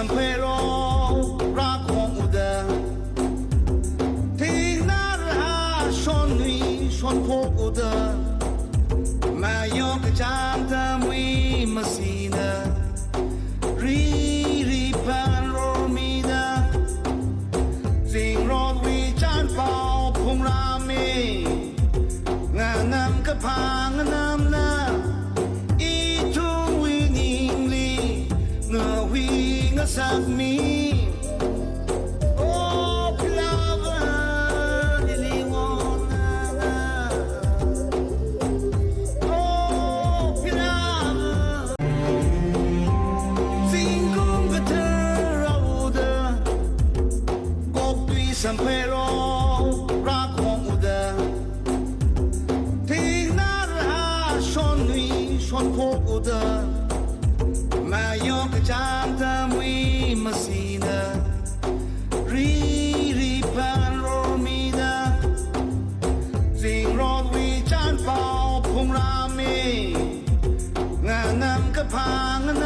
สังเพโรรักของอุดรที่น่ารักชนวีชนโคกอุดรมายกกระจางทำวิมาสีนารีพันโรมีดาสิ่งรอดวิจารณ์เป่าพงรามีงานนำกระพังนำนาอีทุวินิงลีเงาวิงสักมีโอ้พลาวาดิลิวอนาโอ้พลาวาสิ่งกุมกระเทอเราเดอกบดุยสัมเพโรรักของอุดรที่น่ารักชนวีชนโคกอุดรมายกกระจางทำวิมาสีนารีพันโรมีดาสิ่งรอดวิจารณ์เป่าพงรามีงานนำกระพังน